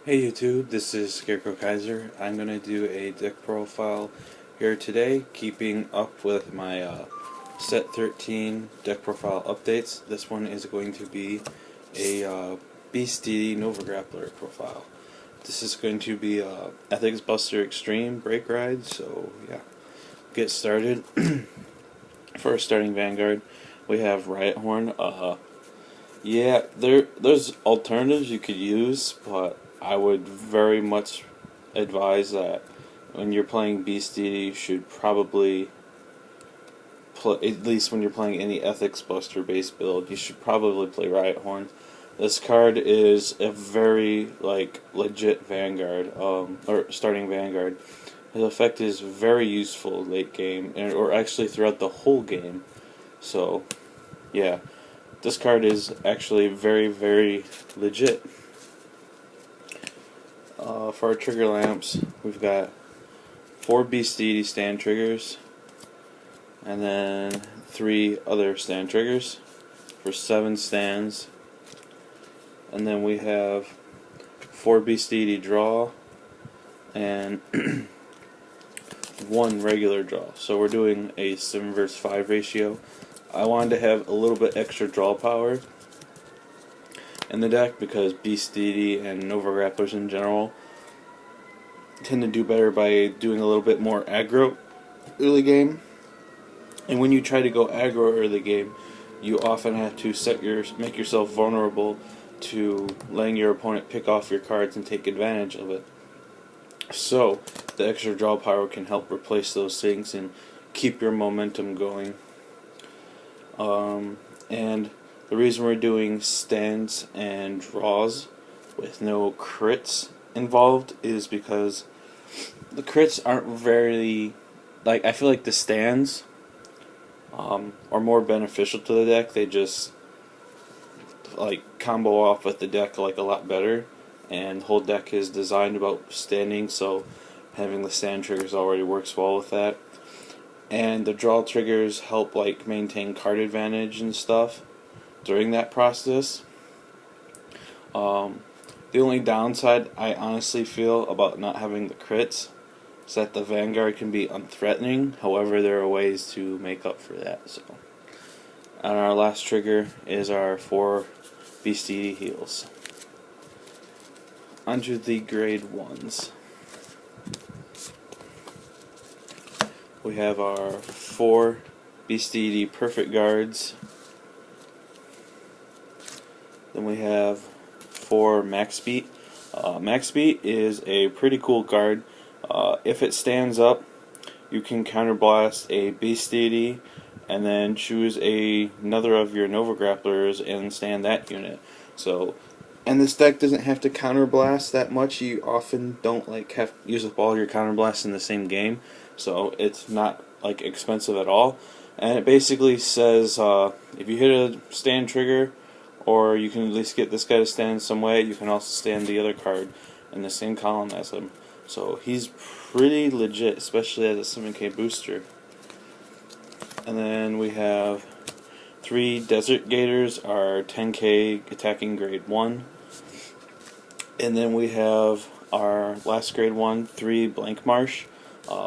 Hey YouTube, this is Scarecrow Kaiser. I'm going to do a deck profile here today, keeping up with my Set 13 deck profile updates. This one is going to be a Beast DD Nova Grappler profile. This is going to be Ethics Buster Extreme Break Ride, so yeah, get started. For starting Vanguard, we have Riot Horn. Yeah, there's alternatives you could use, but I would very much advise that when you're playing Beast DD, you should probably play, at least when you're playing any Ethics Buster based build, you should probably play Riot Horn. This card is a very legit Vanguard, or starting Vanguard. His effect is very useful late game, or actually throughout the whole game. So, yeah. This card is actually very, very legit. For our trigger lamps, we've got 4 Beast DD stand triggers, and then 3 other stand triggers for 7 stands. And then we have 4 Beast DD draw, and 1 regular draw. So we're doing a 7 versus 5 ratio. I wanted to have a little bit extra draw power in the deck because Beast DD and Nova Grapplers in general tend to do better by doing a little bit more aggro early game. And when you try to go aggro early game, you often have to make yourself vulnerable to letting your opponent pick off your cards and take advantage of it. So the extra draw power can help replace those things and keep your momentum going. And the reason we're doing stands and draws with no crits involved is because the crits aren't very, I feel like the stands are more beneficial to the deck. They just combo off with the deck a lot better, and the whole deck is designed about standing, so having the stand triggers already works well with that. And the draw triggers help maintain card advantage and stuff during that process. The only downside I honestly feel about not having the crits is that the Vanguard can be unthreatening. However, there are ways to make up for that. So, and our last trigger is our 4 Beast DD heals. Onto the grade 1s. We have our 4 Beast DD Perfect Guards. Then we have 4 Max Beat. Max Beat is a pretty cool card. If it stands up, you can counterblast a Beast DD and then choose another of your Nova Grapplers and stand that unit. So, and this deck doesn't have to counterblast that much. You often don't have to use up all your counterblasts in the same game, so it's not expensive at all. And it basically says if you hit a stand trigger, or you can at least get this guy to stand in some way, you can also stand the other card in the same column as him. So he's pretty legit, especially as a 7k booster. And then we have 3 Desert Gators, our 10k attacking grade 1. And then we have our last grade 1, 3 Blank Marsh.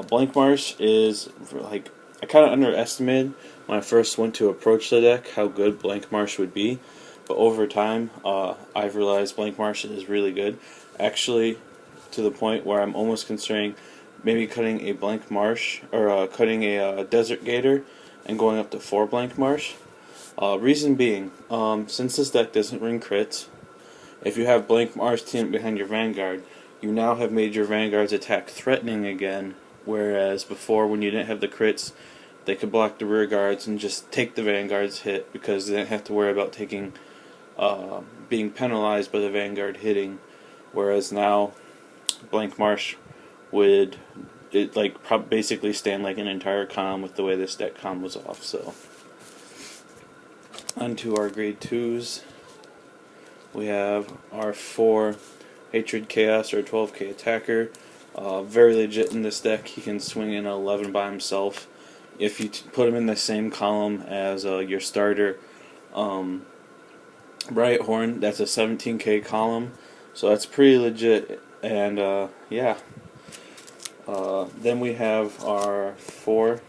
Blank Marsh is I kind of underestimated when I first went to approach the deck how good Blank Marsh would be. But over time, I've realized Blank Marsh is really good. Actually, to the point where I'm almost considering maybe cutting a Blank Marsh, or cutting a Desert Gator, and going up to 4 Blank Marsh. Reason being, since this deck doesn't ring crits, if you have Blank Marsh teamed behind your Vanguard, you now have made your Vanguard's attack threatening again, whereas before, when you didn't have the crits, they could block the rear guards and just take the Vanguard's hit because they didn't have to worry about being penalized by the Vanguard hitting. Whereas now, Blank Marsh would basically stand like an entire column with the way this deck combos off. So, onto our grade 2s. We have our 4 Hatred Chaos, or 12k attacker. Very legit in this deck. He can swing in 11 by himself. If you put him in the same column as your starter Riot Horn, that's a 17k column. So that's pretty legit. And yeah. Then we have our 4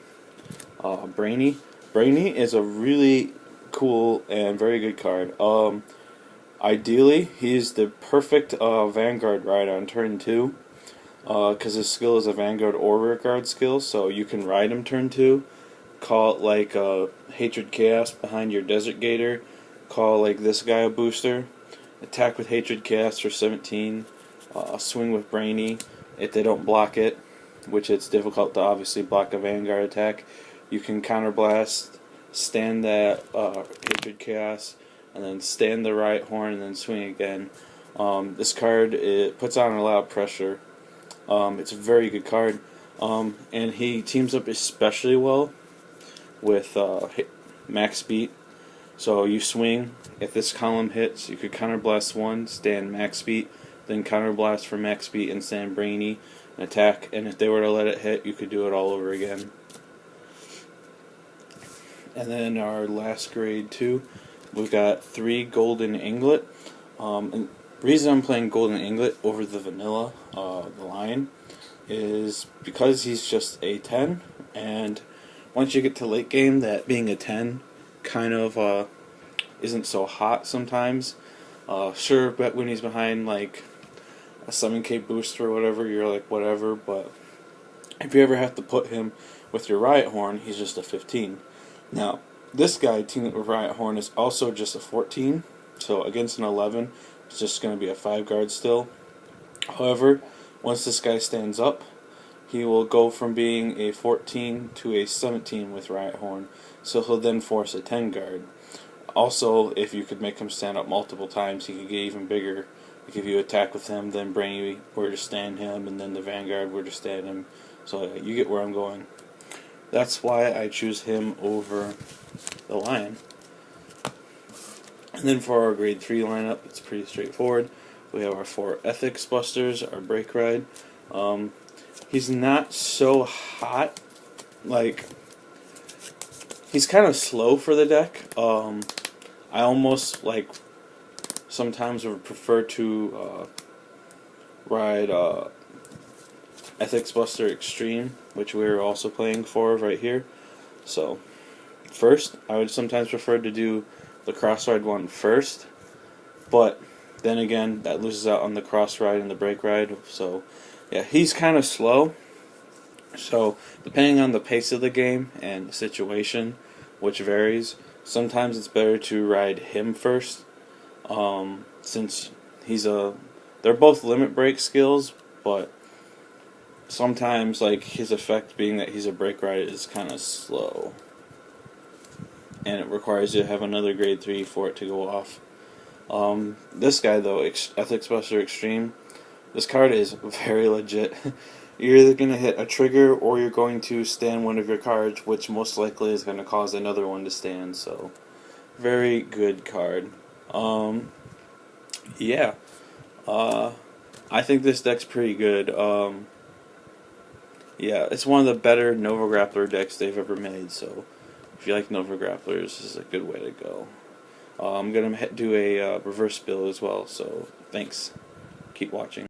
Brainy. Brainy is a really cool and very good card. Ideally, he's the perfect Vanguard ride on turn 2, because his skill is a Vanguard or Rearguard skill, so you can ride him turn 2, call it like Hatred Chaos behind your Desert Gator, call like this guy a booster, attack with Hatred Chaos for 17, swing with Brainy. If they don't block it, which it's difficult to obviously block a Vanguard attack, you can counterblast, stand that Hatred Chaos, and then stand the right horn and then swing again. This card, it puts on a lot of pressure. It's a very good card, and he teams up especially well with max speed. So you swing, if this column hits, you could counterblast 1, stand max speed, then counterblast for max speed and stand Brainy and attack, and if they were to let it hit, you could do it all over again. And then our last grade 2, we've got 3 Golden Inglet. And the reason I'm playing Golden Inglet over the vanilla, the Lion, is because he's just a 10, and once you get to late game, that being a 10 kind of isn't so hot sometimes. Sure, but when he's behind like a 7k booster or whatever, you're like whatever, but if you ever have to put him with your Riot Horn, he's just a 15. Now, this guy teamed up with Riot Horn is also just a 14, so against an 11, it's just going to be a 5 guard still. However, once this guy stands up, he will go from being a 14 to a 17 with Riot Horn, so he'll then force a 10 guard. Also, if you could make him stand up multiple times, he could get even bigger. Like if you attack with him, then Brainy were to stand him, and then the Vanguard were to stand him. So you get where I'm going. That's why I choose him over the Lion. And then for our grade 3 lineup, it's pretty straightforward. We have our 4 Ethics Busters, our Break Ride. He's not so hot. Like, he's kind of slow for the deck. I almost, like, sometimes would prefer to ride Ethics Buster Extreme, which we're also playing for right here. So, first, I would sometimes prefer to do the Cross Ride one first, but then again, that loses out on the Cross Ride and the Break Ride. So, yeah, he's kind of slow. So, depending on the pace of the game and the situation, which varies, sometimes it's better to ride him first, since they're both limit break skills, but sometimes, like, his effect being that he's a break ride is kind of slow, and it requires you to have another grade 3 for it to go off. This guy though, Ethics Buster Extreme, this card is very legit. You're either going to hit a trigger or you're going to stand one of your cards, which most likely is going to cause another one to stand, so very good card. Yeah. I think this deck's pretty good. Yeah, it's one of the better Nova Grappler decks they've ever made, so if you like Nova Grapplers, this is a good way to go. I'm going to do a reverse build as well, so thanks. Keep watching.